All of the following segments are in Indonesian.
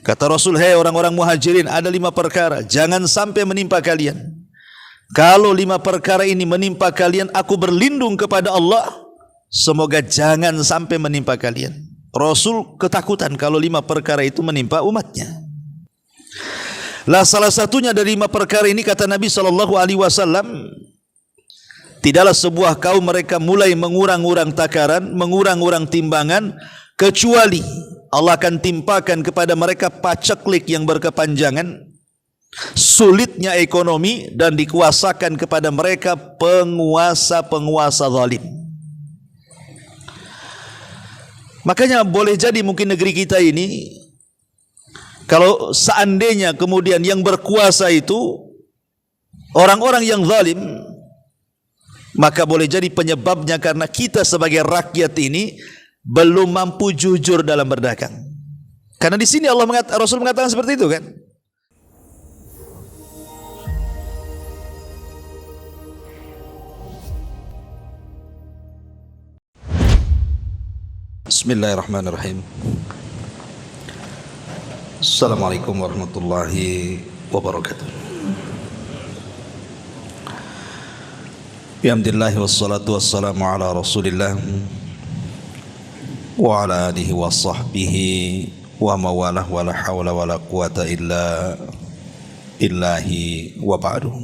Kata Rasul, "Hei orang-orang muhajirin, ada 5 perkara jangan sampai menimpa kalian. Kalau 5 perkara ini menimpa kalian, aku berlindung kepada Allah, semoga jangan sampai menimpa kalian." Rasul ketakutan kalau 5 perkara itu menimpa umatnya. Lah salah satunya dari 5 perkara ini, kata Nabi SAW, tidaklah sebuah kaum mereka mulai mengurang-urang takaran, mengurang-urang timbangan, kecuali Allah akan timpakan kepada mereka paceklik yang berkepanjangan, sulitnya ekonomi, dan dikuasakan kepada mereka penguasa-penguasa zalim. Makanya boleh jadi mungkin negeri kita ini, kalau seandainya kemudian yang berkuasa itu orang-orang yang zalim, maka boleh jadi penyebabnya karena kita sebagai rakyat ini belum mampu jujur dalam berdagang. Karena di sini Rasul mengatakan seperti itu kan. Bismillahirrahmanirrahim. Assalamualaikum warahmatullahi wabarakatuh. Bihamdillah wassalatu wassalamu ala Rasulillah wa ala alihi wa sahbihi wa mawalah wa la hawla wa la quwata illa billahi wa ba'du.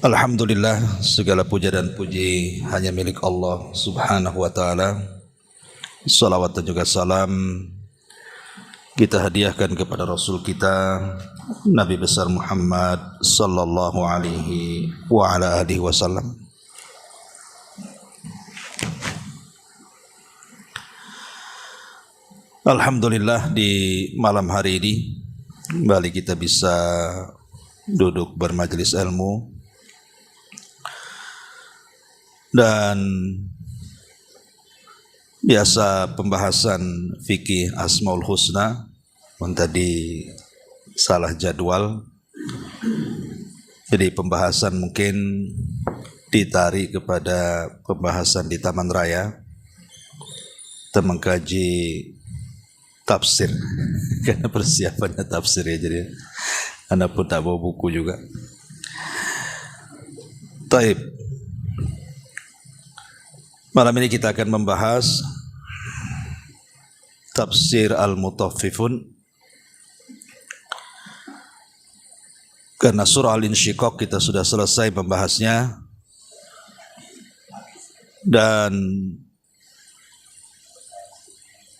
Alhamdulillah, segala puja dan puji hanya milik Allah subhanahu wa ta'ala. Salawat dan juga salam kita hadiahkan kepada Rasul kita Nabi besar Muhammad sallallahu alaihi wa ala alihi wasallam. Alhamdulillah, di malam hari ini kembali kita bisa duduk bermajelis ilmu dan biasa pembahasan fikih Asmaul Husna. Tadi salah jadwal, jadi pembahasan mungkin ditarik kepada pembahasan di Taman Raya. Kita mengkaji tafsir karena persiapannya tafsir ya, jadi Anda pun tak bawa buku juga. Taib, malam ini kita akan membahas tafsir Al-Mutaffifun, karena surah Al-Insyiqaq kita sudah selesai membahasnya dan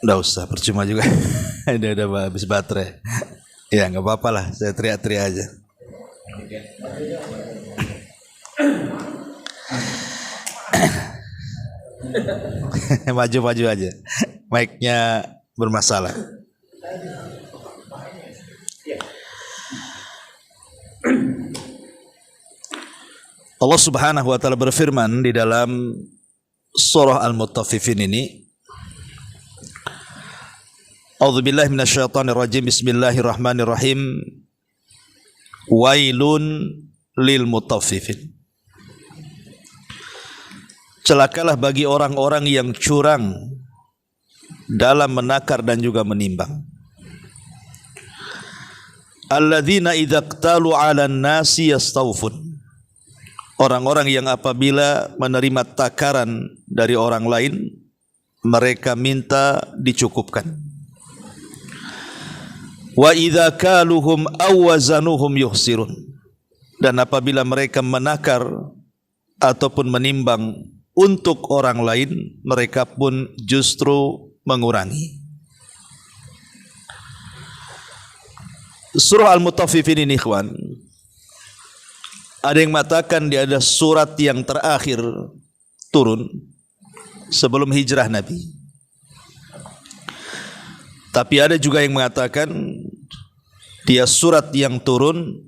udah usah, percuma juga. udah habis baterai. Ya nggak apa-apa lah, saya teriak-teriak aja. Maju-maju aja, mic-nya bermasalah. Allah subhanahu wa ta'ala berfirman di dalam surah Al-Mutaffifin ini, A'udzubillahi minasyaitonirrajim, bismillahirrahmanirrahim, wailun lil mutaffifin. Celakalah bagi orang-orang yang curang dalam menakar dan juga menimbang. Alladzina idza qtalu 'alan nasi yastawfun. Orang-orang yang apabila menerima takaran dari orang lain, mereka minta dicukupkan. Wa idza kaluhum aw wazanuhum yuhsirun. Dan apabila mereka menakar ataupun menimbang untuk orang lain, mereka pun justru mengurangi. Surah Al-Mutaffifin ini, ikhwan, ada yang mengatakan dia ada surat yang terakhir turun sebelum hijrah Nabi. Tapi ada juga yang mengatakan dia surat yang turun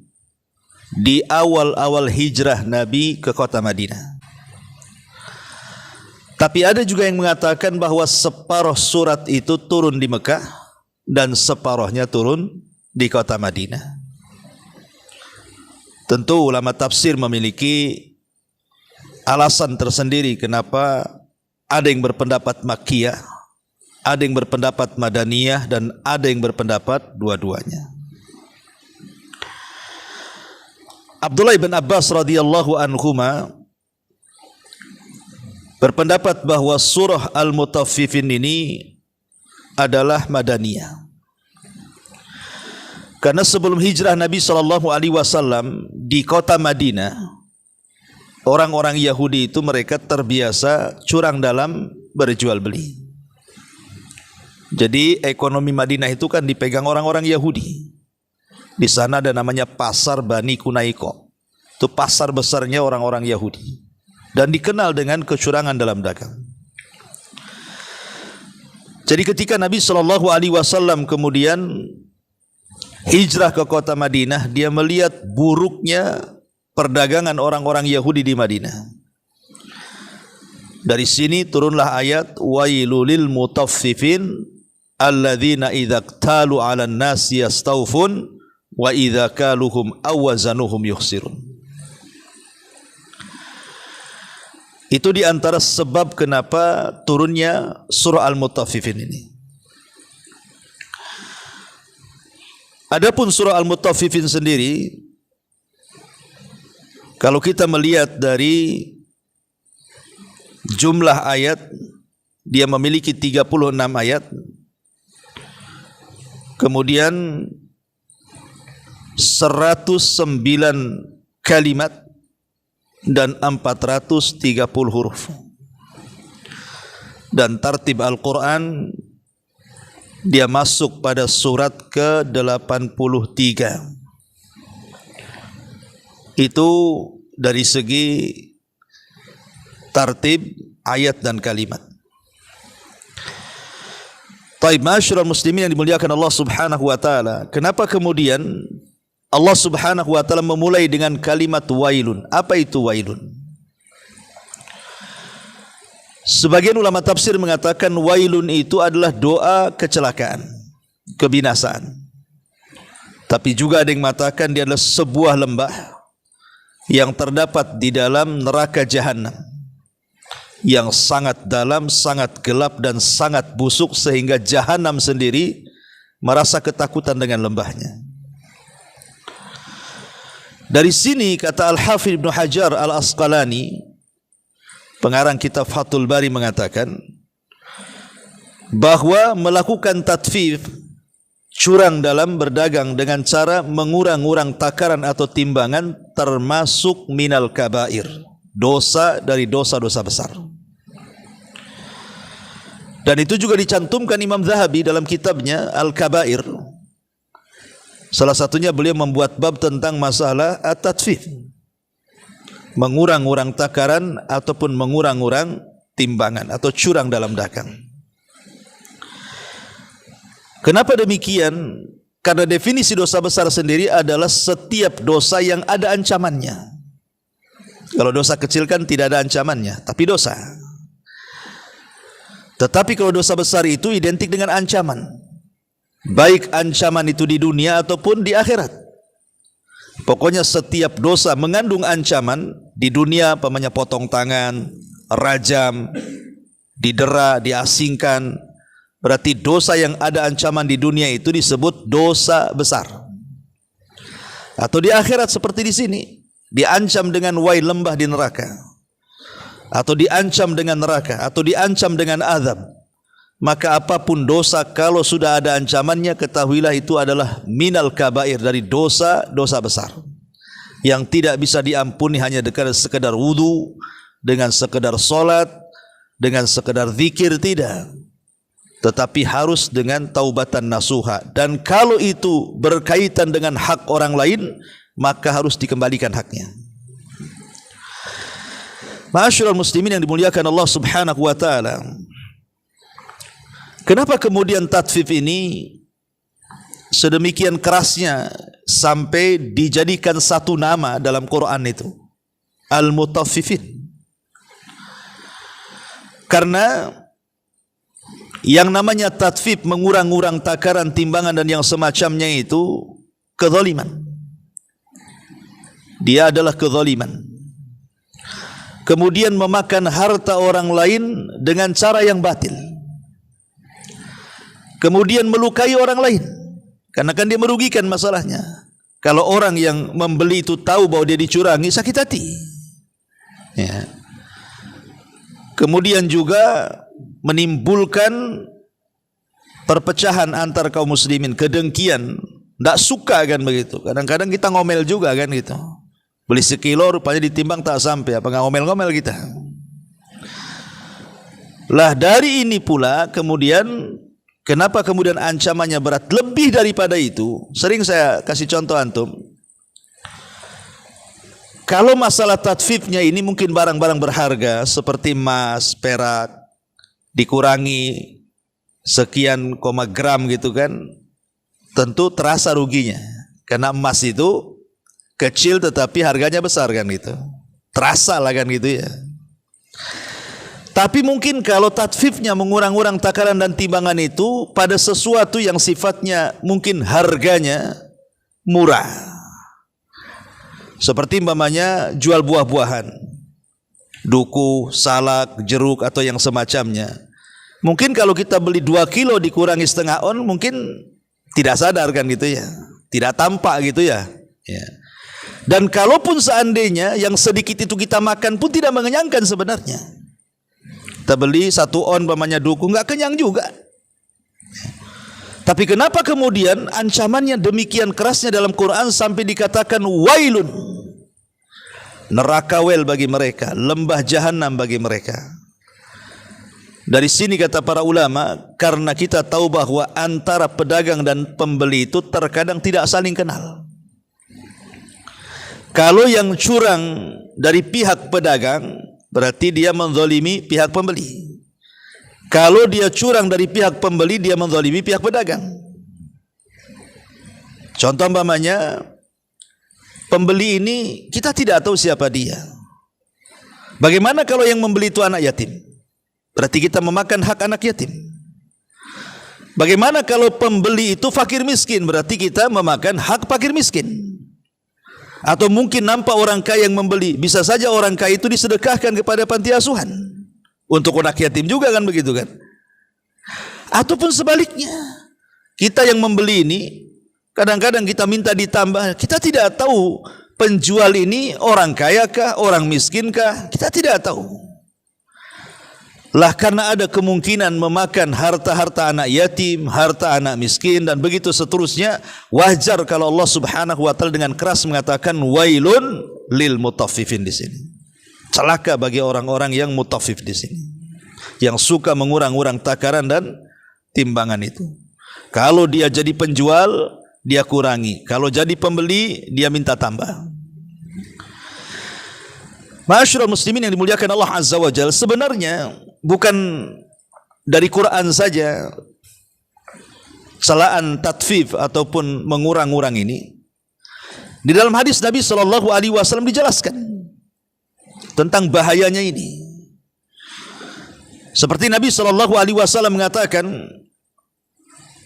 di awal-awal hijrah Nabi ke kota Madinah. Tapi ada juga yang mengatakan bahwa separuh surat itu turun di Mekah dan separuhnya turun di kota Madinah. Tentu ulama tafsir memiliki alasan tersendiri kenapa ada yang berpendapat Makkiyah, Ada yang berpendapat Madaniyah dan ada yang berpendapat dua-duanya. Abdullah bin Abbas radhiyallahu anhuma berpendapat bahwa surah Al-Mutaffifin ini adalah Madaniyah. Karena sebelum hijrah Nabi SAW di kota Madinah, orang-orang Yahudi itu mereka terbiasa curang dalam berjual beli. Jadi ekonomi Madinah itu kan dipegang orang-orang Yahudi. Di sana ada namanya pasar Bani Kunaiko. Itu pasar besarnya orang-orang Yahudi. Dan dikenal dengan kecurangan dalam dagang. Jadi ketika Nabi SAW kemudian hijrah ke kota Madinah, dia melihat buruknya perdagangan orang-orang Yahudi di Madinah. Dari sini turunlah ayat wailulil mutaffifin alladzina idza iktalu 'alan nasi yastawfun wa idza kaluhum aw wazanuhum yukhsirun. Itu di antara sebab kenapa turunnya surah Al-Mutaffifin ini. Adapun surah Al-Mutaffifin sendiri, kalau kita melihat dari jumlah ayat, dia memiliki 36 ayat. Kemudian 109 kalimat dan 430 huruf. Dan tartib Al-Quran dia masuk pada surat ke-83. Itu dari segi tartib ayat dan kalimat. Taib, ma'asyiral muslimin yang dimuliakan Allah Subhanahu wa taala, kenapa kemudian Allah Subhanahu wa taala memulai dengan kalimat wailun? Apa itu wailun? Sebagian ulama tafsir mengatakan wailun itu adalah doa kecelakaan, kebinasaan. Tapi juga ada yang mengatakan dia adalah sebuah lembah yang terdapat di dalam neraka jahanam, yang sangat dalam, sangat gelap dan sangat busuk sehingga jahanam sendiri merasa ketakutan dengan lembahnya. Dari sini kata Al-Hafidh Ibnu Hajar Al-Asqalani, pengarang kitab Fathul Bari, mengatakan bahwa melakukan tatfif, curang dalam berdagang dengan cara mengurang-urang takaran atau timbangan, termasuk minal kabair, dosa dari dosa-dosa besar. Dan itu juga dicantumkan Imam Zahabi dalam kitabnya Al-Kabair. Salah satunya beliau membuat bab tentang masalah at-tatfif, mengurang-urang takaran ataupun mengurang-urang timbangan atau curang dalam dagang. Kenapa demikian? Karena definisi dosa besar sendiri adalah setiap dosa yang ada ancamannya. Kalau dosa kecil kan tidak ada ancamannya, tapi dosa. Tetapi kalau dosa besar itu identik dengan ancaman. Baik ancaman itu di dunia ataupun di akhirat. Pokoknya setiap dosa mengandung ancaman. Di dunia pamannya potong tangan, rajam, didera, diasingkan. Berarti dosa yang ada ancaman di dunia itu disebut dosa besar. Atau di akhirat seperti di sini, diancam dengan wail, lembah di neraka, atau diancam dengan neraka, atau diancam dengan azab. Maka apapun dosa, kalau sudah ada ancamannya, ketahuilah itu adalah minal kabair, dari dosa-dosa besar yang tidak bisa diampuni hanya dengan sekedar wudu, dengan sekedar solat, dengan sekedar zikir, tidak. Tetapi harus dengan taubatan nasuha. Dan kalau itu berkaitan dengan hak orang lain, maka harus dikembalikan haknya. Ma'asyiral muslimin yang dimuliakan Allah Subhanahu wa taala, kenapa kemudian tatfif ini sedemikian kerasnya sampai dijadikan satu nama dalam Quran itu, Al-Mutaffifin? Karena yang namanya tatfif, mengurang-urang takaran, timbangan dan yang semacamnya itu kezaliman. Dia adalah kezaliman. Kemudian memakan harta orang lain dengan cara yang batil. kemudian melukai orang lain, karena kan dia merugikan masalahnya. Kalau orang yang membeli itu tahu bahwa dia dicurangi, sakit hati. Ya. Kemudian juga menimbulkan perpecahan antar kaum muslimin, kedengkian, tidak suka kan begitu. Kadang-kadang kita ngomel juga kan gitu. Beli sekilo rupanya ditimbang tak sampai, apa nggak ngomel-ngomel kita. Lah dari ini pula kemudian kenapa kemudian ancamannya berat lebih daripada itu? Sering saya kasih contoh antum. Kalau masalah tatfifnya ini mungkin barang-barang berharga seperti emas, perak, dikurangi sekian gram gitu kan, tentu terasa ruginya. Karena emas itu kecil tetapi harganya besar kan gitu. Terasa lah kan gitu ya. Tapi mungkin kalau tatfifnya mengurang-urang takaran dan timbangan itu pada sesuatu yang sifatnya mungkin harganya murah. Seperti umpamanya jual buah-buahan, duku, salak, jeruk atau yang semacamnya. Mungkin kalau kita beli 2 kilo dikurangi setengah on mungkin tidak sadar kan gitu ya. Tidak tampak gitu ya. Ya. Dan kalaupun seandainya yang sedikit itu kita makan pun tidak mengenyangkan sebenarnya. Kita beli 1 on umpamanya duku, nggak kenyang juga. Tapi kenapa kemudian ancamannya demikian kerasnya dalam Quran sampai dikatakan wailun, neraka wel bagi mereka, lembah jahanam bagi mereka. Dari sini kata para ulama, karena kita tahu bahwa antara pedagang dan pembeli itu terkadang tidak saling kenal. Kalau yang curang dari pihak pedagang, berarti dia menzalimi pihak pembeli. Kalau dia curang dari pihak pembeli, dia menzalimi pihak pedagang. Contoh umpamanya, pembeli ini kita tidak tahu siapa dia. Bagaimana kalau yang membeli itu anak yatim? Berarti kita memakan hak anak yatim. Bagaimana kalau pembeli itu fakir miskin? Berarti kita memakan hak fakir miskin. Atau mungkin nampak orang kaya yang membeli, bisa saja orang kaya itu disedekahkan kepada panti asuhan untuk anak yatim juga kan begitu kan. Ataupun sebaliknya, kita yang membeli ini kadang-kadang kita minta ditambah, kita tidak tahu penjual ini orang kaya kah, orang miskin kah, kita tidak tahu. Lah karena ada kemungkinan memakan harta-harta anak yatim, harta anak miskin dan begitu seterusnya, wajar kalau Allah Subhanahu wa taala dengan keras mengatakan wailun lil mutaffifin di sini. Celaka bagi orang-orang yang mutaffif di sini. Yang suka mengurang-urang takaran dan timbangan itu. Kalau dia jadi penjual, dia kurangi. Kalau jadi pembeli, dia minta tambah. Ma'asyiral muslimin yang dimuliakan Allah Azza wa Jalla, sebenarnya bukan dari Quran saja celaan tatfif ataupun mengurang-urang ini. Di dalam hadis Nabi sallallahu alaihi wasallam dijelaskan tentang bahayanya ini. Seperti Nabi sallallahu alaihi wasallam mengatakan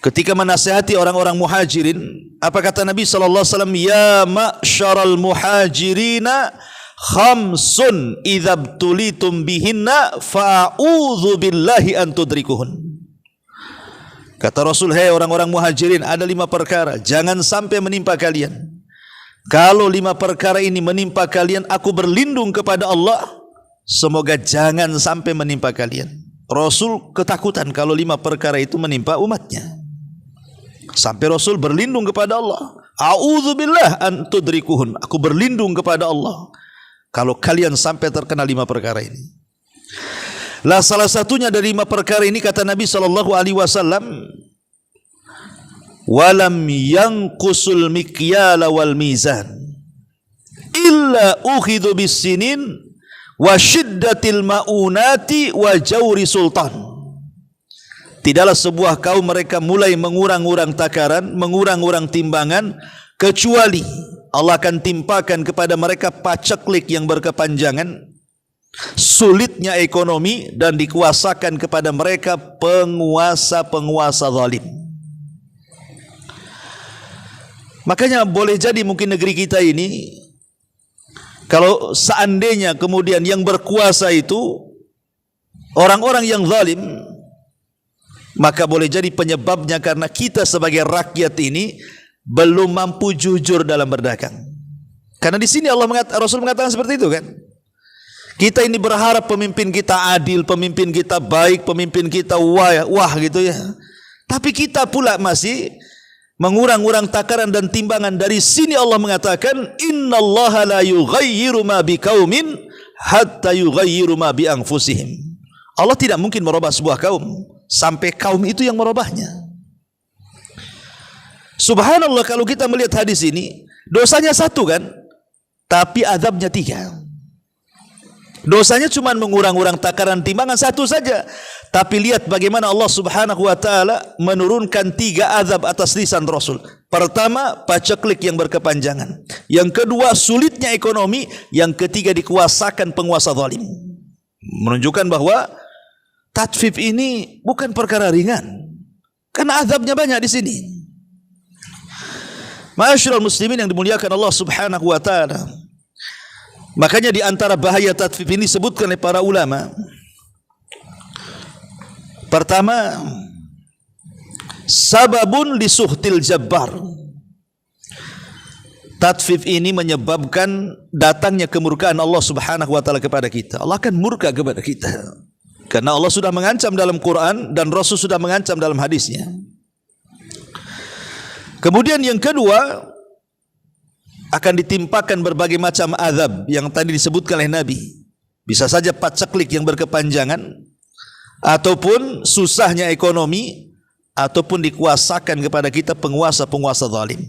ketika menasihati orang-orang muhajirin, apa kata Nabi sallallahu alaihi wasallam? Ya ma'syaral muhajirina khamsun idzabtulitum bihinna fa'udzu billahi an tudrikuhun. Kata Rasul, hai orang-orang muhajirin, ada 5 perkara jangan sampai menimpa kalian. Kalau 5 perkara ini menimpa kalian, aku berlindung kepada Allah, semoga jangan sampai menimpa kalian. Rasul ketakutan kalau 5 perkara itu menimpa umatnya. Sampai Rasul berlindung kepada Allah. A'udzubillah an tudrikuhun. Aku berlindung kepada Allah kalau kalian sampai terkena 5 perkara ini. Lah salah satunya dari 5 perkara ini kata Nabi sallallahu alaihi wasallam, walam yanqusul mikyala wal mizan illa ukhidhu bisinin wa syiddatil maunati wa jawri sultan. Tidaklah sebuah kaum mereka mulai mengurang-urang takaran, mengurang-urang timbangan, kecuali Allah akan timpakan kepada mereka paceklik yang berkepanjangan, sulitnya ekonomi, dan dikuasakan kepada mereka penguasa-penguasa zalim. Makanya boleh jadi mungkin negeri kita ini, kalau seandainya kemudian yang berkuasa itu orang-orang yang zalim, maka boleh jadi penyebabnya karena kita sebagai rakyat ini belum mampu jujur dalam berdagang. Karena di sini Rasul mengatakan seperti itu kan. Kita ini berharap pemimpin kita adil, pemimpin kita baik, pemimpin kita wah gitu ya. Tapi kita pula masih mengurang-urang takaran dan timbangan. Dari sini Allah mengatakan, innallaha la yughayyiru ma biqaumin hatta yughayyiru ma bi anfusihim. Allah tidak mungkin merubah sebuah kaum sampai kaum itu yang merubahnya. Subhanallah, kalau kita melihat hadis ini, dosanya satu kan, tapi azabnya 3. Dosanya cuma mengurang-urang takaran timbangan satu saja, tapi lihat bagaimana Allah Subhanahu wa taala menurunkan 3 azab atas lisan Rasul. Pertama, paceklik yang berkepanjangan. Yang kedua, sulitnya ekonomi. Yang ketiga, dikuasakan penguasa zalim. Menunjukkan bahwa tatfif ini bukan perkara ringan, karena azabnya banyak di sini. Ma'asyiral muslimin yang dimuliakan Allah Subhanahu wa taala. Makanya di antara bahaya tatfif ini disebutkan oleh para ulama. Pertama, sababun lisuhtil jabbar. Tatfif ini menyebabkan datangnya kemurkaan Allah Subhanahu wa taala kepada kita. Allah akan murka kepada kita. Karena Allah sudah mengancam dalam Quran dan Rasul sudah mengancam dalam hadisnya. Kemudian yang kedua, akan ditimpakan berbagai macam azab yang tadi disebutkan oleh Nabi. Bisa saja paceklik yang berkepanjangan, ataupun susahnya ekonomi, ataupun dikuasakan kepada kita penguasa-penguasa zalim.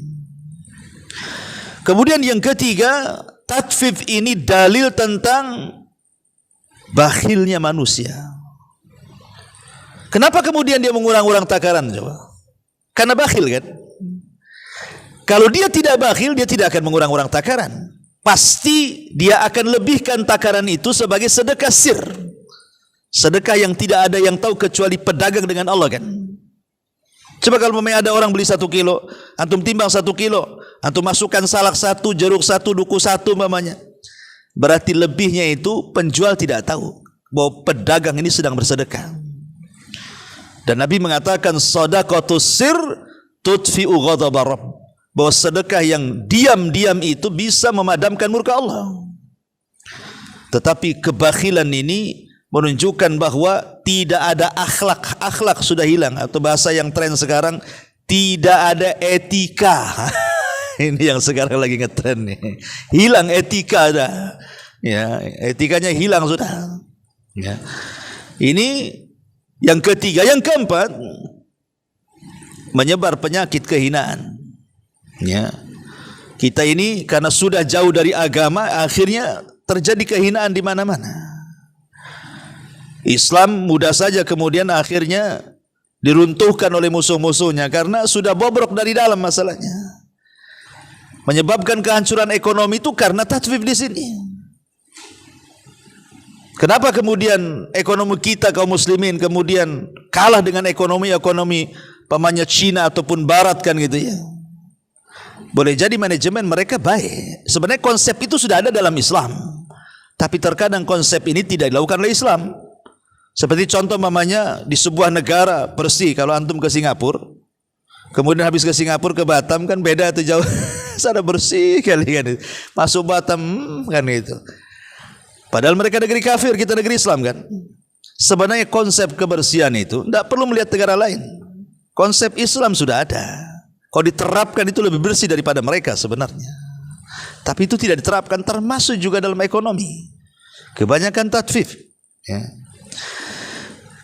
Kemudian yang ketiga, tatfif ini dalil tentang bakhilnya manusia. Kenapa kemudian dia mengurang-urang takaran? Coba. Karena bakhil kan? Kalau dia tidak bakhil, dia tidak akan mengurang-urang takaran. Pasti dia akan lebihkan takaran itu sebagai sedekah sir. Sedekah yang tidak ada yang tahu kecuali pedagang dengan Allah kan. Coba kalau memang ada orang beli 1 kilo, antum timbang 1 kilo, antum masukkan salak 1, jeruk 1, duku 1 mamanya. Berarti lebihnya itu penjual tidak tahu bahwa pedagang ini sedang bersedekah. Dan Nabi mengatakan shadaqatus sir tudfi'u ghadaba rabb. Bahwa sedekah yang diam-diam itu bisa memadamkan murka Allah. Tetapi kebakhilan ini menunjukkan bahwa tidak ada akhlak. Akhlak sudah hilang, atau bahasa yang tren sekarang, tidak ada etika. Ini yang sekarang lagi ngetren nih. Hilang etika dah. Ya, etikanya hilang sudah. Ya. Ini yang ketiga. Yang keempat, menyebar penyakit kehinaan. Ya. Kita ini karena sudah jauh dari agama, akhirnya terjadi kehinaan di mana-mana. Islam mudah saja kemudian akhirnya diruntuhkan oleh musuh-musuhnya karena sudah bobrok dari dalam masalahnya. Menyebabkan kehancuran ekonomi itu karena tatfif di sini. Kenapa kemudian ekonomi kita kaum muslimin kemudian kalah dengan ekonomi pamannya Cina ataupun Barat kan gitu ya? Boleh jadi manajemen mereka baik. Sebenarnya konsep itu sudah ada dalam Islam. Tapi terkadang konsep ini tidak dilakukan oleh Islam. Seperti contoh mamanya di sebuah negara bersih. Kalau antum ke Singapura, kemudian habis ke Singapura ke Batam kan beda tuh jauh. Sana bersih kali kan. Masuk Batam kan itu. Padahal mereka negeri kafir, kita negeri Islam kan. Sebenarnya konsep kebersihan itu tidak perlu melihat negara lain. Konsep Islam sudah ada. Kalau diterapkan itu lebih bersih daripada mereka sebenarnya. Tapi itu tidak diterapkan, termasuk juga dalam ekonomi. Kebanyakan tatfif. Ya.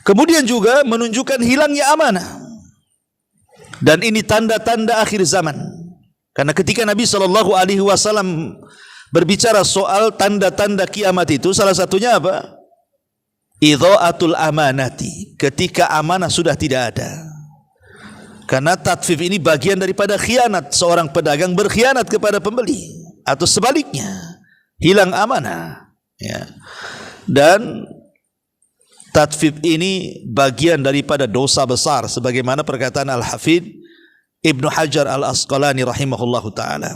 Kemudian juga menunjukkan hilangnya amanah. Dan ini tanda-tanda akhir zaman. Karena ketika Nabi SAW berbicara soal tanda-tanda kiamat itu, salah satunya apa? Idha'atul amanati. Ketika amanah sudah tidak ada. Karena tatfif ini bagian daripada khianat. Seorang pedagang berkhianat kepada pembeli. Atau sebaliknya, hilang amanah. Ya. Dan tatfif ini bagian daripada dosa besar. Sebagaimana perkataan Al-Hafidh Ibnu Hajar Al-Asqalani rahimahullahu ta'ala.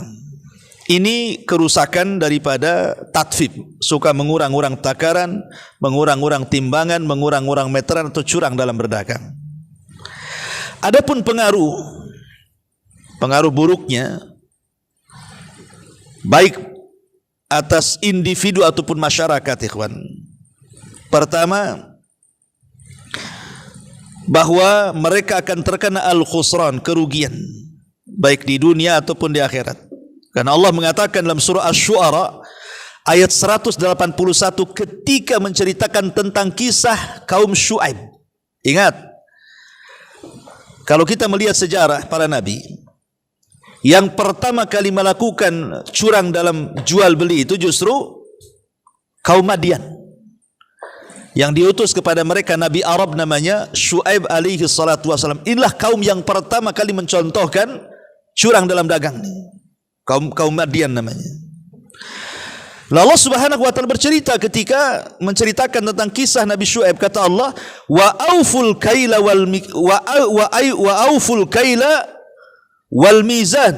Ini kerusakan daripada tatfif. Suka mengurang-urang takaran, mengurang-urang timbangan, mengurang-urang meteran atau curang dalam berdagang. Adapun pengaruh buruknya baik atas individu ataupun masyarakat, ikhwan. Pertama, bahwa mereka akan terkena al-khusran, kerugian, baik di dunia ataupun di akhirat. Karena Allah mengatakan dalam surah Asy-Syu'ara ayat 181 ketika menceritakan tentang kisah kaum Syu'aib. Ingat, kalau kita melihat sejarah para nabi, yang pertama kali melakukan curang dalam jual beli itu justru kaum Madian, yang diutus kepada mereka Nabi Arab namanya Syu'aib alaihi salatu wassalam. Inilah kaum yang pertama kali mencontohkan curang dalam dagang. Kaum Madian namanya. Lalu Allah Subhanahu wa taala bercerita ketika menceritakan tentang kisah Nabi Syu'aib, kata Allah, wa auful kaila wal mizan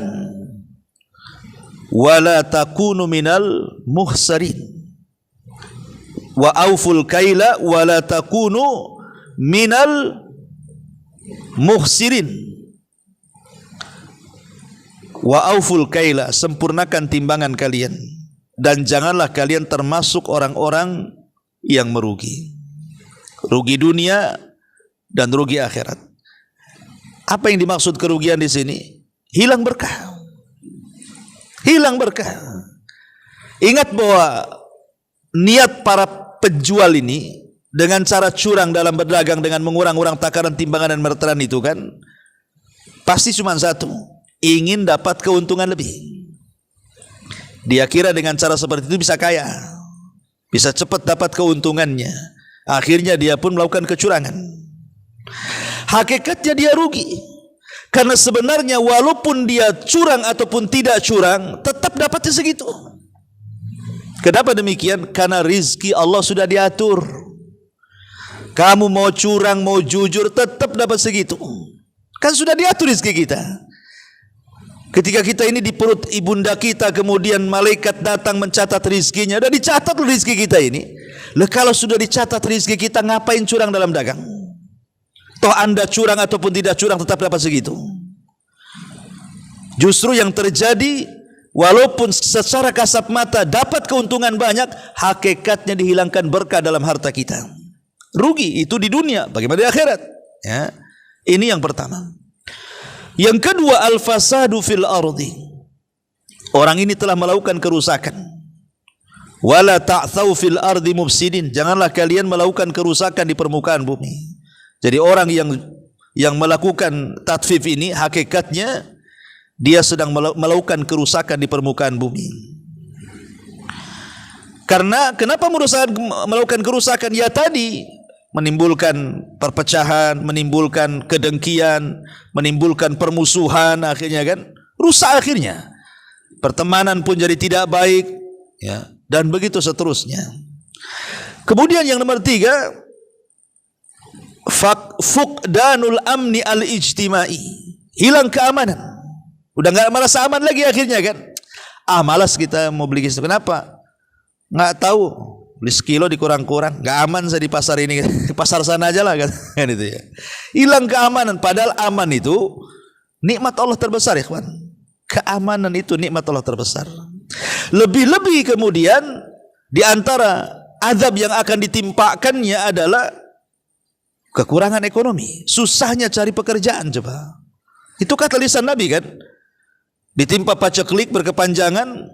wa la takunu minal muhsarin. Wa auful kaila wa la takunu minal muhsirin. Wa auful kaila, sempurnakan timbangan kalian, dan janganlah kalian termasuk orang-orang yang merugi. Rugi dunia dan rugi akhirat. Apa yang dimaksud kerugian di sini? Hilang berkah. Hilang berkah. Ingat bahwa niat para penjual ini dengan cara curang dalam berdagang, dengan mengurang-urang takaran, timbangan dan meteran itu kan pasti cuma satu, ingin dapat keuntungan lebih. Dia kira dengan cara seperti itu bisa kaya, bisa cepat dapat keuntungannya. Akhirnya dia pun melakukan kecurangan. Hakikatnya dia rugi, karena sebenarnya walaupun dia curang ataupun tidak curang tetap dapatnya segitu. Kenapa demikian? Karena rizki Allah sudah diatur. Kamu mau curang, mau jujur, tetap dapat segitu. Kan sudah diatur rizki kita. Ketika kita ini di perut ibunda kita, kemudian malaikat datang mencatat rizkinya, sudah dicatat rizki kita ini. Lah kalau sudah dicatat rizki kita, ngapain curang dalam dagang? Toh Anda curang ataupun tidak curang tetap dapat segitu. Justru yang terjadi, walaupun secara kasat mata dapat keuntungan banyak, hakikatnya dihilangkan berkah dalam harta kita. Rugi itu di dunia, bagaimana di akhirat? Ya. Ini yang pertama. Yang kedua, al-fasadu fil ardi. Orang ini telah melakukan kerusakan. Wala ta'thaw fil ardi mufsidin. Janganlah kalian melakukan kerusakan di permukaan bumi. Jadi orang yang melakukan tatfif ini hakikatnya dia sedang melakukan kerusakan di permukaan bumi. Karena kenapa melakukan kerusakan? Ya tadi, menimbulkan perpecahan, menimbulkan kedengkian, menimbulkan permusuhan, akhirnya kan rusak akhirnya. Pertemanan pun jadi tidak baik, ya, dan begitu seterusnya. Kemudian yang nomor 3, fuqdanul amni al-ijtimai. Hilang keamanan. Udah enggak merasa aman lagi akhirnya kan. Malas kita mau beli gitu. Kenapa? Enggak tahu. Beli sekilo dikurang-kurang. Enggak aman saya di pasar ini. Pasar sana aja lah kan itu ya. Hilang keamanan. Padahal aman itu nikmat Allah terbesar, ikhwan. Keamanan itu nikmat Allah terbesar. Lebih-lebih kemudian di antara azab yang akan ditimpakannya adalah kekurangan ekonomi, susahnya cari pekerjaan. Coba, itu kata lisan Nabi kan, ditimpa paceklik berkepanjangan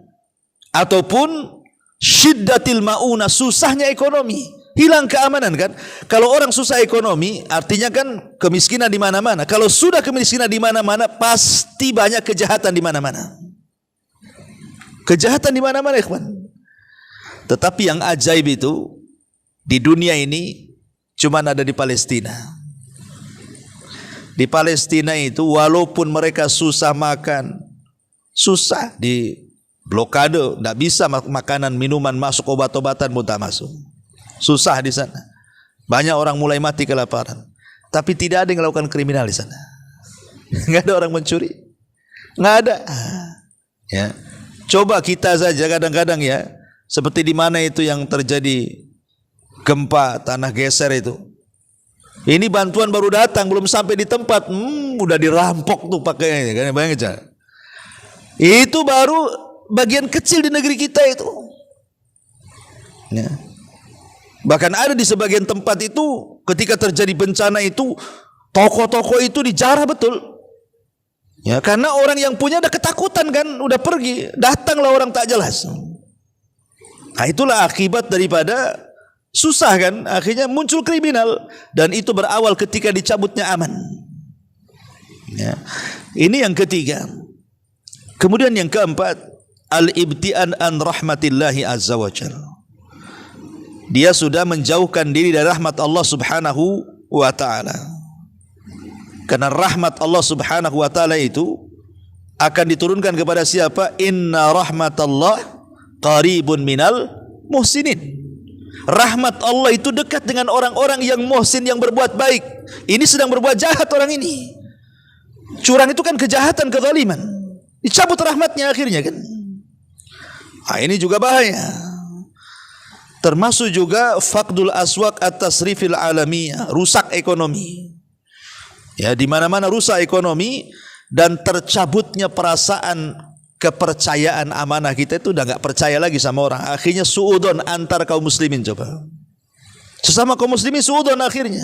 ataupun syiddatil mauna, susahnya ekonomi, hilang keamanan kan. Kalau orang susah ekonomi, artinya kan kemiskinan di mana-mana. Kalau sudah kemiskinan di mana-mana, pasti banyak kejahatan di mana-mana. Kejahatan di mana-mana, ikhwan. Tetapi yang ajaib itu di dunia ini cuma ada di Palestina. Di Palestina itu walaupun mereka susah makan, susah di blokade, tidak bisa makanan, minuman masuk, obat-obatan pun tak masuk. Susah di sana. Banyak orang mulai mati kelaparan. Tapi tidak ada yang melakukan kriminal di sana. Enggak ada orang mencuri. Enggak ada. Ya. Coba kita saja kadang-kadang ya, seperti di mana itu yang terjadi gempa tanah geser itu. Ini bantuan baru datang, belum sampai di tempat, udah dirampok tuh pakaiannya, kan? Bayangin. Itu baru bagian kecil di negeri kita itu. Ya. Bahkan ada di sebagian tempat itu, ketika terjadi bencana itu, toko-toko itu dijarah betul. Ya, karena orang yang punya udah ketakutan kan, udah pergi, datanglah orang tak jelas. Nah, itulah akibat daripada susah kan, akhirnya muncul kriminal, dan itu berawal ketika dicabutnya aman. Ya. Ini yang ketiga. Kemudian yang keempat, al-ibtian an rahmatillahi azza wa jalla. Dia sudah menjauhkan diri dari rahmat Allah subhanahu wa ta'ala. Karena rahmat Allah subhanahu wa ta'ala itu akan diturunkan kepada siapa? Inna rahmatallah qaribun minal muhsinin. Rahmat Allah itu dekat dengan orang-orang yang muhsin, yang berbuat baik. Ini sedang berbuat jahat orang ini. Curang itu kan kejahatan, kezaliman. Dicabut rahmatnya akhirnya kan. Nah, ini juga bahaya. Termasuk juga faqdul aswaq at-tasrifil alamiyah, rusak ekonomi. Ya, di mana-mana rusak ekonomi dan tercabutnya perasaan kepercayaan amanah kita itu udah nggak percaya lagi sama orang. Akhirnya suudon antar kaum muslimin, coba. Sesama kaum muslimin suudon akhirnya.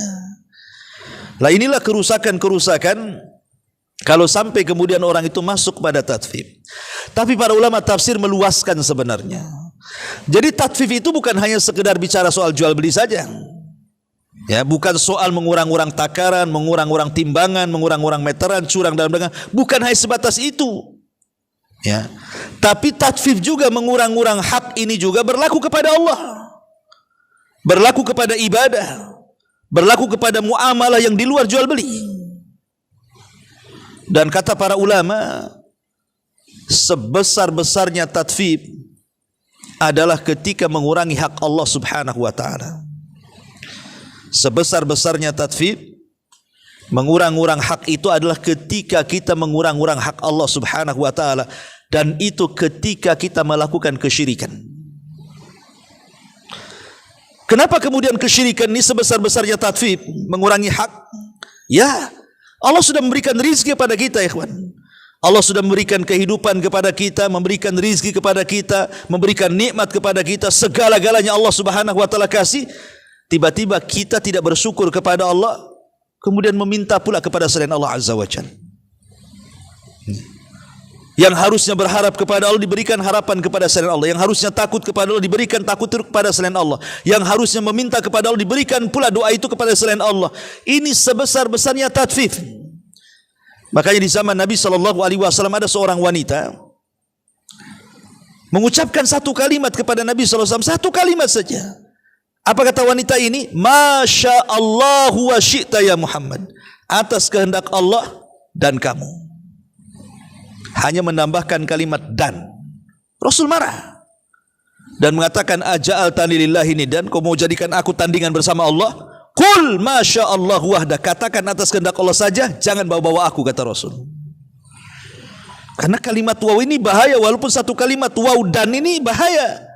Lah inilah kerusakan-kerusakan kalau sampai kemudian orang itu masuk pada tatfif. Tapi para ulama tafsir meluaskan sebenarnya. Jadi tatfif itu bukan hanya sekedar bicara soal jual beli saja. Ya, bukan soal mengurang-urang takaran, mengurang-urang timbangan, mengurang-urang meteran, curang dalam dagangan. Bukan hanya sebatas itu. Ya, tapi tatfif juga mengurang-urang hak ini juga berlaku kepada Allah, berlaku kepada ibadah, berlaku kepada muamalah yang di luar jual beli. Dan kata para ulama, sebesar-besarnya tatfif adalah ketika mengurangi hak Allah subhanahu wa ta'ala. Sebesar-besarnya tatfif, mengurang-urang hak itu adalah ketika kita mengurang-urang hak Allah subhanahu wa ta'ala. Dan itu ketika kita melakukan kesyirikan. Kenapa kemudian kesyirikan ini sebesar-besarnya tatfif, mengurangi hak? Ya, Allah sudah memberikan rizki kepada kita, ikhwan. Allah sudah memberikan kehidupan kepada kita, memberikan rizki kepada kita, memberikan nikmat kepada kita, segala-galanya Allah subhanahu wa ta'ala kasih. Tiba-tiba kita tidak bersyukur kepada Allah, kemudian meminta pula kepada selain Allah azza wa jalla. Yang harusnya berharap kepada Allah diberikan harapan kepada selain Allah. Yang harusnya takut kepada Allah diberikan takut kepada selain Allah. Yang harusnya meminta kepada Allah diberikan pula doa itu kepada selain Allah. Ini sebesar-besarnya tatfif. Makanya di zaman Nabi SAW ada seorang wanita mengucapkan satu kalimat kepada Nabi SAW, satu kalimat saja. Apa kata wanita ini? Masya Allah wa syi'ta ya Muhammad. Atas kehendak Allah dan kamu. Hanya menambahkan kalimat dan. Rasul marah dan mengatakan aja'al tani lillahi nidan, kau mau jadikan aku tandingan bersama Allah? Qul masya Allah wahda, katakan atas kehendak Allah saja, jangan bawa-bawa aku, kata Rasul. Karena kalimat waw ini bahaya, walaupun satu kalimat waw dan ini bahaya.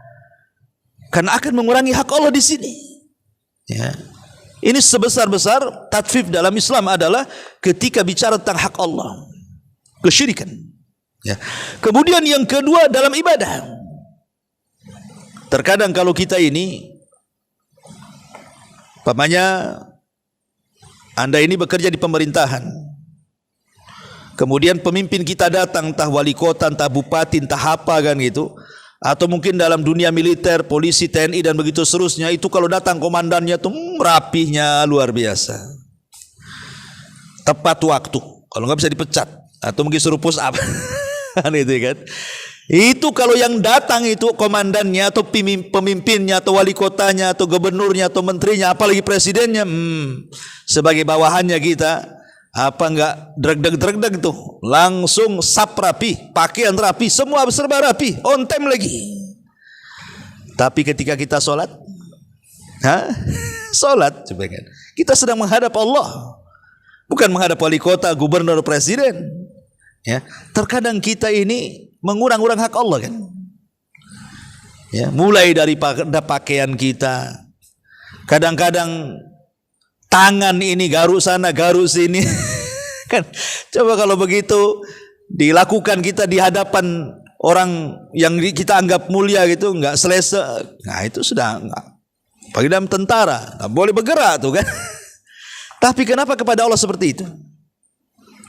Karena akan mengurangi hak Allah di sini. Ya. Ini sebesar-besar tatfif dalam Islam adalah ketika bicara tentang hak Allah, kesyirikan. Ya. Kemudian yang kedua dalam ibadah. Terkadang kalau kita ini, umpamanya Anda ini bekerja di pemerintahan, kemudian pemimpin kita datang, entah wali kota, entah bupati, entah apa kan gitu, atau mungkin dalam dunia militer, polisi, TNI dan begitu seterusnya, itu kalau datang komandannya tuh rapihnya luar biasa, tepat waktu, kalau nggak bisa dipecat atau mungkin suruh push up. Itu kan. Itu kalau yang datang itu komandannya atau pemimpinnya atau wali kotanya atau gubernurnya atau menterinya, apalagi presidennya, sebagai bawahannya kita, apa enggak dreg-dreg tuh, langsung sap rapi, pakaian rapi, semua serba rapi, on time lagi. Tapi ketika kita sholat, sholat coba kan, kita sedang menghadap Allah, bukan menghadap wali kota, gubernur, presiden. Ya, terkadang kita ini mengurang-urang hak Allah kan. Ya, mulai dari pakaian kita. Kadang-kadang tangan ini garuk sana garuk sini. Kan coba kalau begitu dilakukan kita di hadapan orang yang kita anggap mulia gitu, nggak selesa, nah itu sudah nggak. Bagi dalam tentara nggak boleh bergerak tuh kan. Tapi kenapa kepada Allah seperti itu?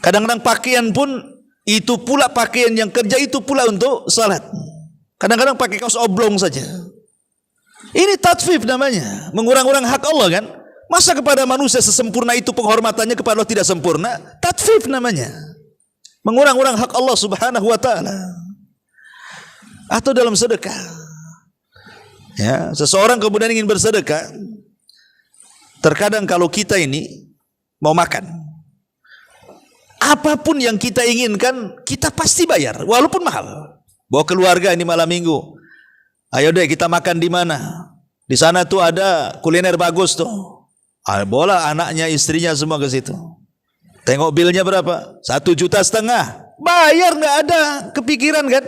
Kadang-kadang pakaian pun itu pula pakaian yang kerja itu pula untuk salat. Kadang-kadang pakai kaos oblong saja. Ini tatfif namanya, mengurang-urang hak Allah kan. Masa kepada manusia sesempurna itu penghormatannya, kepada Allah tidak sempurna? Tatfif namanya, mengurang-urang hak Allah subhanahu wa ta'ala. Atau dalam sedekah, ya, seseorang kemudian ingin bersedekah. Terkadang kalau kita ini mau makan, apapun yang kita inginkan kita pasti bayar walaupun mahal. Bawa keluarga ini malam minggu, ayo deh kita makan di mana? Di sana tuh ada kuliner bagus tuh. Bola anaknya, istrinya semua ke situ. Tengok bilnya berapa? 1,5 juta. Bayar, nggak ada kepikiran kan?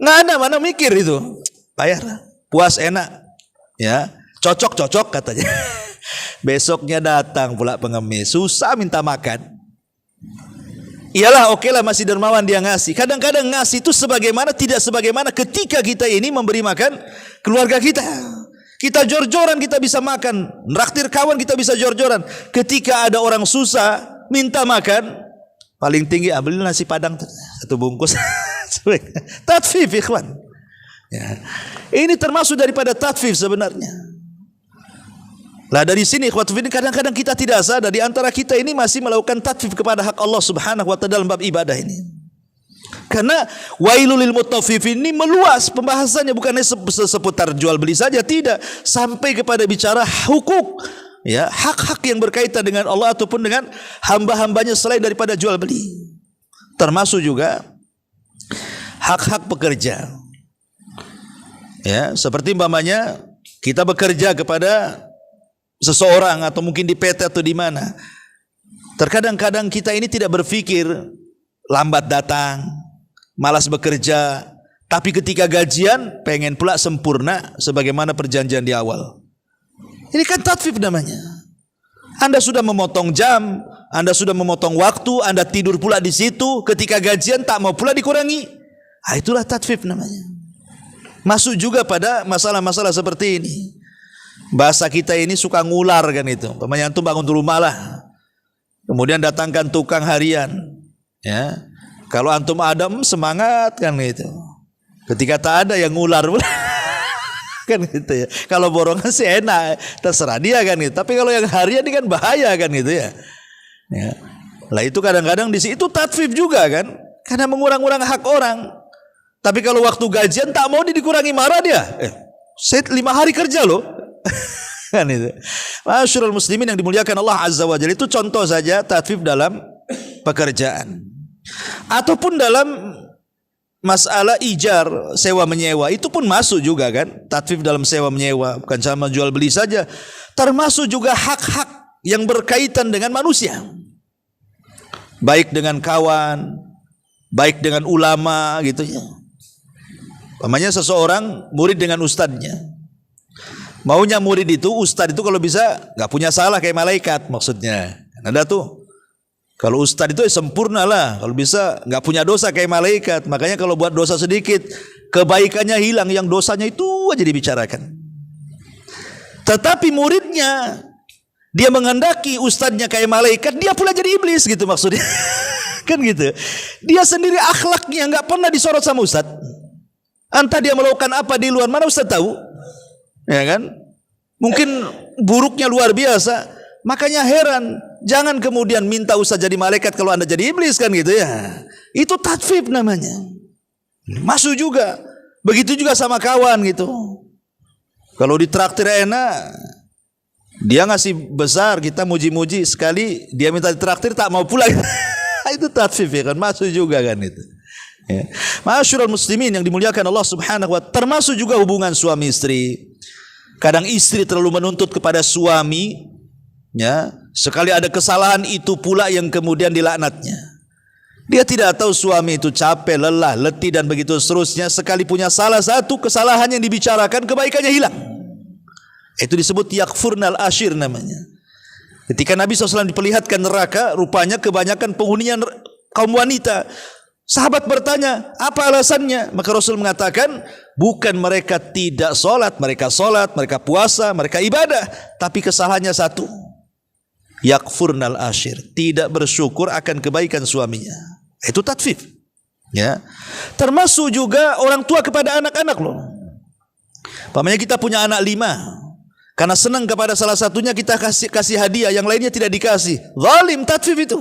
Nggak ada, mana mikir itu. Bayar, puas enak, ya cocok katanya. Besoknya datang pula pengemis, susah minta makan. Iyalah, oke lah, masih dermawan dia ngasih. Kadang-kadang ngasih itu sebagaimana, tidak sebagaimana ketika kita ini memberi makan keluarga kita. Kita jor-joran kita bisa makan, nraktir kawan kita bisa jor-joran. Ketika ada orang susah minta makan, paling tinggi ambil nasi padang 1 bungkus. Tatfif ikhwan, ya. Ini termasuk daripada tatfif sebenarnya. Lah dari sini ikhwat fillah, kadang-kadang kita tidak sadar di antara kita ini masih melakukan tatfif kepada hak Allah subhanahu wa ta'ala dalam bab ibadah ini. Karena wailul lil mutaffifin ini meluas pembahasannya, bukan hanya seputar jual beli saja, tidak, sampai kepada bicara hukuk, ya, hak-hak yang berkaitan dengan Allah ataupun dengan hamba-hambanya selain daripada jual beli. Termasuk juga hak-hak pekerja. Ya, seperti umpamanya kita bekerja kepada seseorang atau mungkin di PT atau di mana. Terkadang-kadang kita ini tidak berpikir, lambat datang, malas bekerja, tapi ketika gajian pengen pula sempurna sebagaimana perjanjian di awal. Ini kan tatfif namanya. Anda sudah memotong jam, Anda sudah memotong waktu, Anda tidur pula di situ, ketika gajian tak mau pula dikurangi. Ah, itulah tatfif namanya. Masuk juga pada masalah-masalah seperti ini. Bahasa kita ini suka ngular kan itu. Pemain antum bangun dulu malah, kemudian datangkan tukang harian, ya. Kalau antum ada semangat kan gitu. Ketika tak ada yang ngular kan gitu ya. Kalau borongan sih enak, terserah dia kan gitu. Tapi kalau yang harian ini kan bahaya kan gitu ya. Ya. Lah itu kadang-kadang di situ tatfif juga kan, karena mengurang-urang hak orang. Tapi kalau waktu gajian tak mau dikurangi, marah dia. Saya 5 hari kerja loh. Kan itu. Masyarul muslimin yang dimuliakan Allah Azza wa Jalla, itu contoh saja tatfif dalam pekerjaan. Ataupun dalam masalah ijar, sewa menyewa, itu pun masuk juga kan, tatfif dalam sewa menyewa, bukan sama jual beli saja, termasuk juga hak-hak yang berkaitan dengan manusia, baik dengan kawan, baik dengan ulama gitu ya. Namanya seseorang murid dengan ustadznya, maunya murid itu, ustadz itu kalau bisa nggak punya salah kayak malaikat, maksudnya ada tuh. Kalau ustadz itu sempurna lah, kalau bisa nggak punya dosa kayak malaikat. Makanya kalau buat dosa sedikit, kebaikannya hilang, yang dosanya itu aja dibicarakan. Tetapi muridnya, dia menghendaki ustadznya kayak malaikat, dia pula jadi iblis gitu maksudnya. Kan gitu. Dia sendiri akhlaknya nggak pernah disorot sama ustadz. Entah dia melakukan apa di luar, mana ustadz tahu, ya kan? Mungkin buruknya luar biasa. Makanya heran, jangan kemudian minta ustaz jadi malaikat kalau anda jadi iblis kan gitu ya. Itu tatfif namanya. Masuk juga. Begitu juga sama kawan gitu. Kalau ditraktir enak, dia ngasih besar, kita muji-muji, sekali dia minta ditraktir tak mau pula. Itu tatfif ya kan, masuk juga kan itu. Ya. Masyarul muslimin yang dimuliakan Allah subhanahu wa ta'ala, termasuk juga hubungan suami istri. Kadang istri terlalu menuntut kepada suami, ya, sekali ada kesalahan itu pula yang kemudian dilaknatnya. Dia tidak tahu suami itu capek, lelah, letih dan begitu seterusnya. Sekali punya salah satu kesalahan yang dibicarakan, kebaikannya hilang. Itu disebut yakfurnal ashir namanya. Ketika Nabi SAW diperlihatkan neraka, rupanya kebanyakan penghuninya kaum wanita. Sahabat bertanya, apa alasannya? Maka Rasul mengatakan, bukan mereka tidak sholat, mereka puasa, mereka ibadah, tapi kesalahannya satu, yakfurnal ashir, tidak bersyukur akan kebaikan suaminya. Itu tatfif. Ya, termasuk juga orang tua kepada anak-anak loh. Pamannya kita punya anak 5. Karena senang kepada salah satunya kita kasih hadiah, yang lainnya tidak dikasih. Zalim, tatfif itu.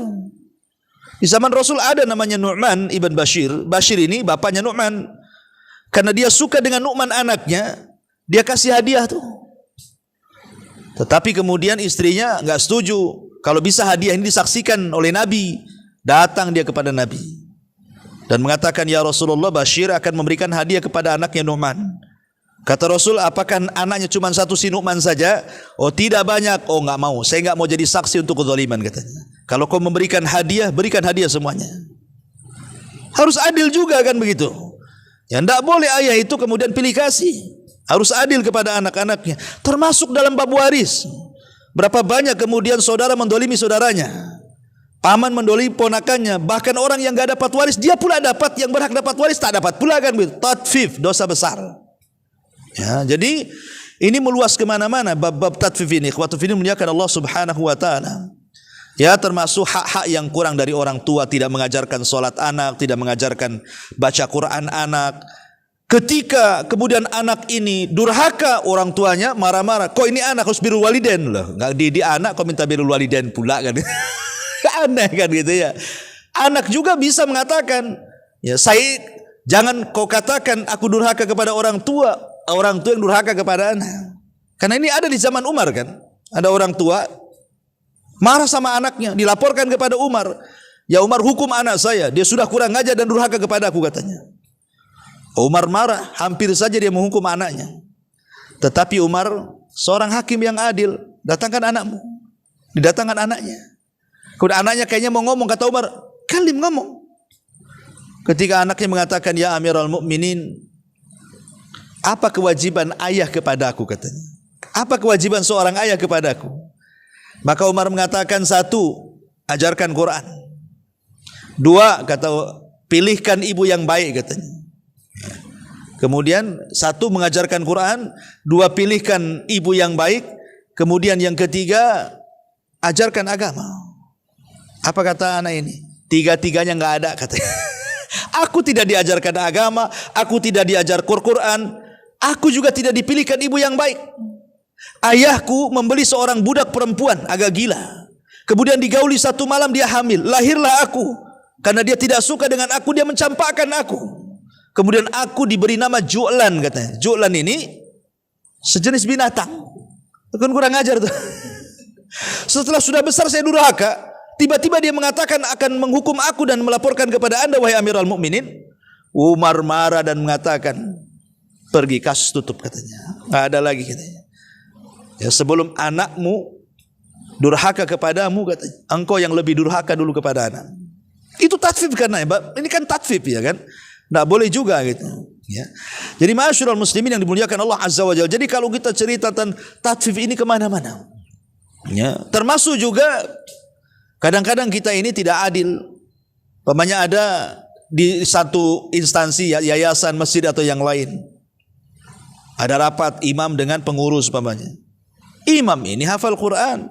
Di zaman Rasul ada namanya Nu'man ibn Bashir. Bashir ini bapaknya Nu'man. Karena dia suka dengan Nu'man anaknya, dia kasih hadiah tuh. Tetapi kemudian istrinya enggak setuju. Kalau bisa hadiah ini disaksikan oleh Nabi. Datang dia kepada Nabi dan mengatakan, ya Rasulullah, Bashir akan memberikan hadiah kepada anaknya Nu'man. Kata Rasul, apakah anaknya cuma satu si Nu'man saja? Oh, tidak banyak. Oh, enggak mau. Saya enggak mau jadi saksi untuk kezaliman, katanya. Kalau kau memberikan hadiah, berikan hadiah semuanya. Harus adil juga kan begitu. Ya, enggak boleh ayah itu kemudian pilih kasih. Harus adil kepada anak-anaknya. Termasuk dalam bab waris. Berapa banyak kemudian saudara mendolimi saudaranya. Paman mendolimi ponakannya. Bahkan orang yang enggak dapat waris, dia pula dapat. Yang berhak dapat waris tak dapat pula kan begitu. Tatfif, dosa besar. Ya, jadi ini meluas kemana-mana bab-bab tatfif ini. Ikhwatu fillah muliakan Allah Subhanahu wa taala. Ya, termasuk hak-hak yang kurang dari orang tua, tidak mengajarkan salat anak, tidak mengajarkan baca Quran anak. Ketika kemudian anak ini durhaka, orang tuanya marah-marah. Kok ini anak harus birrul walidain loh. Enggak di anak kok minta birrul walidain pula kan. Aneh kan gitu ya. Anak juga bisa mengatakan, ya saya jangan kau katakan aku durhaka kepada orang tua yang durhaka kepada anak. Karena ini ada di zaman Umar kan. Ada orang tua marah sama anaknya, dilaporkan kepada Umar. Ya Umar, hukum anak saya, dia sudah kurang ajar dan durhaka kepada aku, katanya. Umar marah, hampir saja dia menghukum anaknya. Tetapi Umar seorang hakim yang adil. Datangkan anakmu. Didatangkan anaknya. Kemudian anaknya kayaknya mau ngomong, kata Umar, kalim ngomong. Ketika anaknya mengatakan, ya Amirul Mukminin, apa kewajiban ayah kepadaku, katanya. Apa kewajiban seorang ayah kepadaku? Maka Umar mengatakan, 1, ajarkan Quran. 2, kata, pilihkan ibu yang baik, katanya. Kemudian 1, mengajarkan Quran. 2, pilihkan ibu yang baik. Kemudian yang ketiga, ajarkan agama. Apa kata anak ini? 3-tiganya enggak ada, katanya. Aku tidak diajarkan agama, aku tidak diajar Quran, aku juga tidak dipilihkan ibu yang baik. Ayahku membeli seorang budak perempuan agak gila. Kemudian digauli satu malam dia hamil. Lahirlah aku. Karena dia tidak suka dengan aku, dia mencampakkan aku. Kemudian aku diberi nama Ju'lan, katanya. Ju'lan ini sejenis binatang. Bukan kurang ajar tuh. Setelah sudah besar saya durhaka. Tiba-tiba dia mengatakan akan menghukum aku dan melaporkan kepada anda, wahai Amirul Mukminin. Umar marah dan mengatakan, pergi, kasus tutup, katanya. Nggak ada lagi, katanya. Ya, sebelum anakmu durhaka kepadamu, katanya, engkau yang lebih durhaka dulu kepada anak. Itu tatfif karena ini kan tatfif ya kan. Nggak boleh juga gitu. Ya. Jadi ma'asyiral muslimin yang dimuliakan Allah Azza wa Jalla. Jadi kalau kita cerita tentang tatfif ini kemana-mana. Ya. Termasuk juga kadang-kadang kita ini tidak adil. Pamannya ada di satu instansi, yayasan, masjid atau yang lain. Ada rapat imam dengan pengurus pamannya. Imam ini hafal Quran.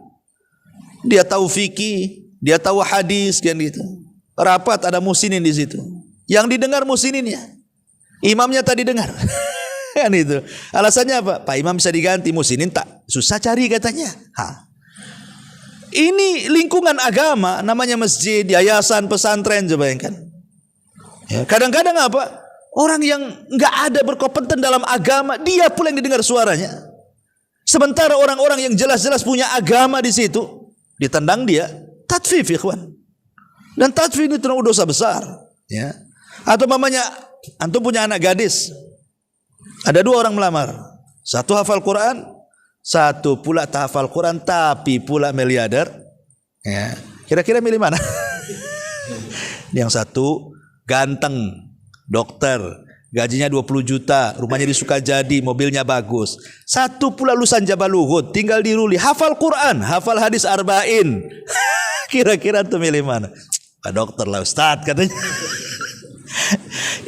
Dia tahu fikih, dia tahu hadis kan gitu. Rapat ada musinin di situ. Yang didengar musininnya. Imamnya tadi dengar. Kan itu. Alasannya apa? Pak Imam bisa diganti, musinin tak susah cari katanya. Ini lingkungan agama, namanya masjid, yayasan, pesantren, coba bayangkan. Ya, kadang-kadang apa? Orang yang enggak ada berkompeten dalam agama, dia pula yang didengar suaranya. Sementara orang-orang yang jelas-jelas punya agama di situ, ditendang dia, tatfif, ikhwan. Dan tatfif itu dosa besar, ya. Atau mamanya, antum punya anak gadis, ada 2 orang melamar, 1 hafal Quran, 1 pula tak hafal Quran tapi pula miliarder. Ya. Kira-kira milih mana? Yang 1 ganteng, dokter, gajinya 20 juta, rumahnya di Sukajadi, mobilnya bagus. Satu pula lulusan Jabal Uhud, tinggal di Ruli, hafal Quran, hafal hadis arba'in. Kira-kira tuh milih mana? Pak dokter lah Ustaz katanya.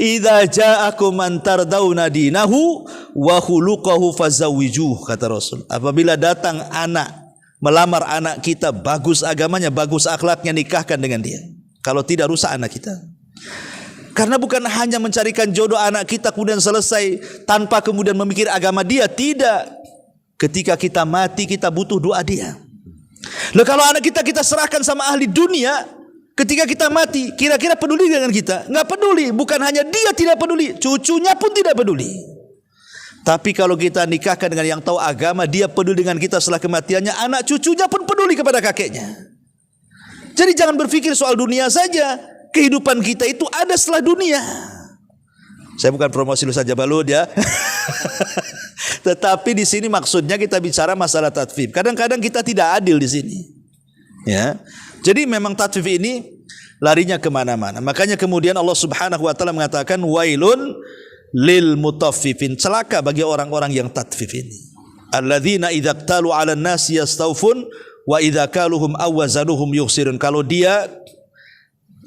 Idza ja'akum man tardawna dinahu wa khuluquhu fazawwijuh, kata Rasul. Apabila datang anak, melamar anak kita, bagus agamanya, bagus akhlaknya, nikahkan dengan dia. Kalau tidak, rusak anak kita. Karena bukan hanya mencarikan jodoh anak kita kemudian selesai tanpa kemudian memikir agama dia, tidak. Ketika kita mati kita butuh doa dia. Loh, kalau anak kita serahkan sama ahli dunia, ketika kita mati kira-kira peduli dengan kita? Enggak peduli. Bukan hanya dia tidak peduli, cucunya pun tidak peduli. Tapi kalau kita nikahkan dengan yang tahu agama, dia peduli dengan kita setelah kematiannya, anak cucunya pun peduli kepada kakeknya. Jadi jangan berpikir soal dunia saja. Kehidupan kita itu ada setelah dunia. Saya bukan promosi Lusa Jabalud ya. Tetapi di sini maksudnya kita bicara masalah tatfif. Kadang-kadang kita tidak adil di sini. Ya. Jadi memang tatfif ini larinya kemana-mana. Makanya kemudian Allah Subhanahu Wa Taala mengatakan wailun lil mutaffifin, celaka bagi orang-orang yang tatfif ini. Alladzina idza qtalu 'alan nasi yastawfun wa idza kaluhum aw wazanuhum yukhsirun. Kalau dia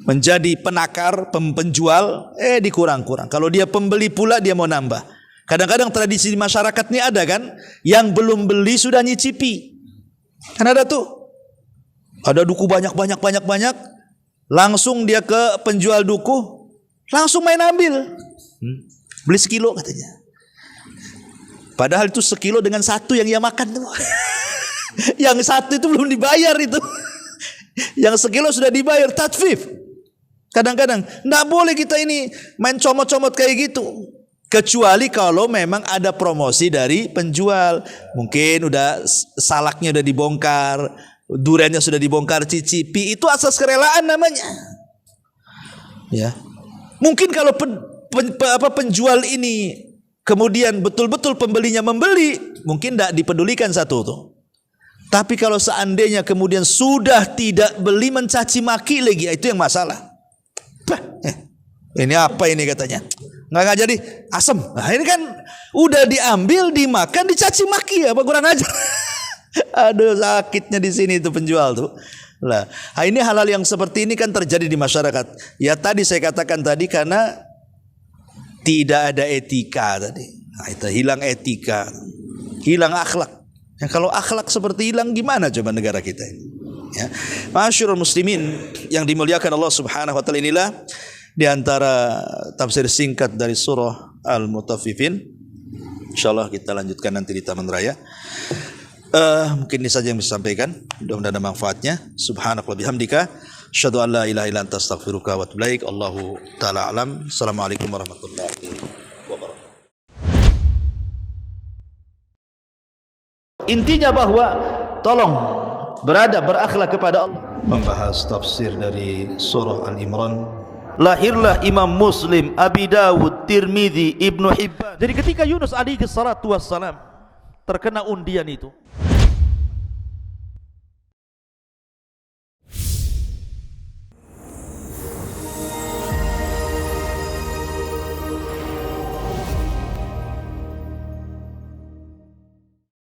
menjadi penakar, penjual, dikurang-kurang. Kalau dia pembeli pula dia mau nambah. Kadang-kadang tradisi di masyarakat ini ada kan, yang belum beli sudah nyicipi. Kan ada tuh. Ada duku banyak, langsung dia ke penjual duku, langsung main ambil. Beli sekilo katanya. Padahal itu sekilo dengan satu yang ia makan tuh. Yang satu itu belum dibayar itu. Yang sekilo sudah dibayar, tatfif. Kadang-kadang enggak boleh kita ini main comot-comot kayak gitu. Kecuali kalau memang ada promosi dari penjual. Mungkin udah salaknya udah dibongkar, duriannya sudah dibongkar, cicipi, itu asas kerelaan namanya. Ya. Mungkin kalau penjual ini kemudian betul-betul pembelinya membeli, mungkin tidak dipedulikan satu tuh. Tapi kalau seandainya kemudian sudah tidak beli, mencaci maki lagi, itu yang masalah. Ini apa ini katanya? Nggak jadi asem. Nah ini kan udah diambil, dimakan, dicaci maki, apa kurang aja. Aduh, sakitnya di sini itu penjual tuh. Nah, ini hal-hal yang seperti ini kan terjadi di masyarakat. Ya tadi saya katakan tadi, karena tidak ada etika tadi. Nah, itu hilang etika, hilang akhlak. Ya, kalau akhlak seperti hilang, gimana coba negara kita ini? Ya. Masyarul muslimin yang dimuliakan Allah Subhanahu Wa Taala, inilah di antara tafsir singkat dari surah Al-Mutaffifin. Insyaallah kita lanjutkan nanti di Taman Raya. Mungkin ini saja yang bisa sampaikan. Mudah-mudahan ada manfaatnya. Subhanakallahumma bihamdika, asyhadu an la ilaha illa anta, astaghfiruka wa atubu ilaik. Allahu taala alam. Assalamualaikum warahmatullahi wabarakatuh. Intinya bahwa tolong berakhlak kepada Allah. Membahas tafsir dari surah Al-Imran. Lahirlah Imam Muslim, Abi Dawud, Tirmidzi, Ibnu Hibban. Jadi ketika Yunus alaihi salatu wassalam terkena undian itu,